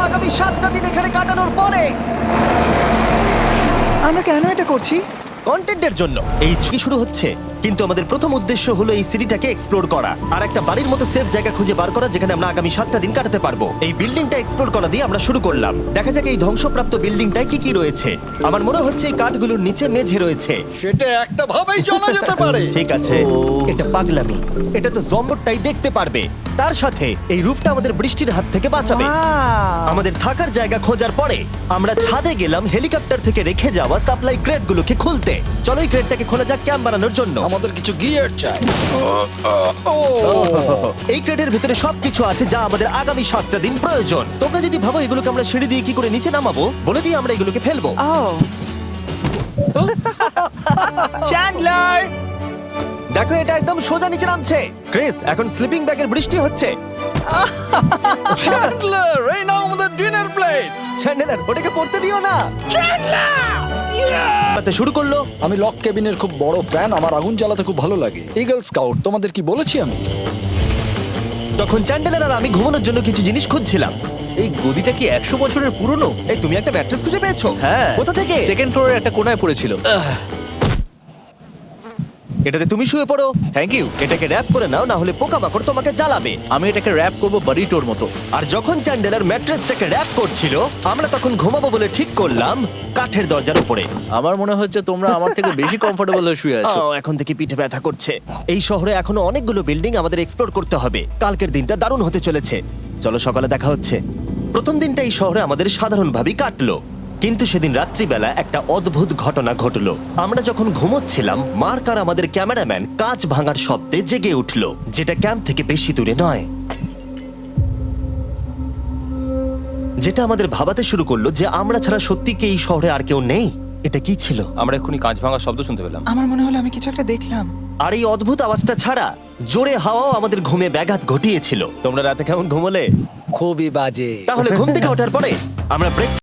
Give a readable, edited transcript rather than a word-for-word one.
আগামী 7টা দিন এখানে কাটানোর পরে আমরা কেন এটা করছি? কন্টেন্টের জন্য এই ছুটি শুরু হচ্ছে, কিন্তু আমাদের প্রথম উদ্দেশ্য হলো এই সিটিটাকে এক্সপ্লোর করা আর একটা বাড়ির মতো সেফ জায়গা খুঁজে বার করা যেখানে আমরা আগামী 7টা দিন কাটাতে পারবো। এই বিল্ডিংটা এক্সপ্লোর করা দিয়ে আমরা শুরু করলাম। দেখা যাক এই ধ্বংসপ্রাপ্ত বিল্ডিংটায় কি কি রয়েছে। আমার মনে হচ্ছে এই কাঠগুলোর নিচে মেঝে রয়েছে। সেটা একটা ভাবেই জানা যেতে পারে। ঠিক আছে, এটা পাগলামি। এটা তো জম্বরটাই দেখতে পারবে। তার সাথে এই রূফটা আমাদের বৃষ্টির হাত থেকে বাঁচাবে। Wow! আমাদের থাকার জায়গা খোঁজার পরে আমরা ছাদে গেলাম হেলিকপ্টার থেকে রেখে যাওয়া সাপ্লাই ক্রেটগুলোকে খুলতে। চলো এই ক্রেটটাকে খোলা যাক ক্যাম্প বানানোর জন্য। আমাদের কিছু গিয়ার চাই। এই ক্রেটের ভিতরে সবকিছু আছে যা আমাদের আগামী 7টা দিন প্রয়োজন। তোমরা যদি ভাবো এগুলোকে আমরা সিঁড়ি দিয়ে কি করে নিচে নামাবো, বলে দিয়ে আমরা এগুলোকে ফেলবো। Oh! চ্যান্ডলার! দেখো এটা একদম সোজা নিচে নামছে। ক্রিস, এখন স্লিপিং ব্যাগের বৃষ্টি হচ্ছে। চ্যান্ডলার, এই নাও আমাদের ডিনার প্লেট। চ্যান্ডেলার, ওটাকে পড়তে দিও না। তাতে শুরু করলো। আমি লক কেবিনের খুব বড় ফ্যান, আমার আগুন জ্বালাতে খুব ভালো লাগে। ইগল স্কাউট, তোমাদের কি বলেছি আমি? তখন চ্যান্ডেলার আর আমি ঘুমানোর জন্য কিছু জিনিস খুঁজছিলাম। এই গদিটা কি 100 বছরের পুরনো? এই তুমি একটা ম্যাট্রেস খুঁজে পেয়েছো? হ্যাঁ। কোথা থেকে? সেকেন্ড ফ্লোরের একটা কোণায় পড়েছিল। এটাতে তুমি শুয়ে পড়ো। Thank you. এটাকে র‍্যাপ করে নাও, না হলে পোকামাকড় তোমাকে জ্বালাবে। আমি এটাকে র‍্যাপ করব বারিটোর মতো। আর যখন চ্যান্ডেলার ম্যাট্রেসটাকে র‍্যাপ করছিল, আমরা তখন ঘুমাবো বলে ঠিক করলাম কাঠের দরজার উপরে। আমার মনে হচ্ছে তোমরা আমার থেকে বেশি কমফোর্টেবল হয়ে শুয়ে আছো। এখন থেকে পিঠে ব্যথা করছে। এই শহরে এখনো অনেকগুলো বিল্ডিং আমাদের এক্সপ্লোর করতে হবে। কালকের দিনটা দারুণ হতে চলেছে। চলো সকালে দেখা হচ্ছে। প্রথম দিনটা এই শহরে আমাদের সাধারণভাবেই কাটলো, কিন্তু সেদিন রাত্রিবেলা একটা অদ্ভুত ঘটনা ঘটলো। আমরা যখন ঘুমোচ্ছিলাম, মার্ক আর আমাদের ক্যামেরাম্যান কাঁচ ভাঙার শব্দে জেগে উঠলো, যেটা ক্যাম্প থেকে বেশি দূরে নয়। যেটা আমাদের ভাবাতে শুরু করলো যে আমরা ছাড়া সত্যি কি এই শহরে আর কেউ নেই। এটা কি ছিল? আমরা এক্ষুনি কাঁচ ভাঙার শব্দ শুনতে পেলাম। আমার মনে হলো আমি কিছু একটা দেখলাম। আর এই অদ্ভুত আওয়াজটা ছাড়া জোরে হাওয়াও আমাদের ঘুমে ব্যাঘাত ঘটিয়েছিল। তোমরা রাতে কেমন ঘুমোলে? খুবই বাজে। তাহলে ঘুম থেকে ওঠার পরে আমরা ব্রেক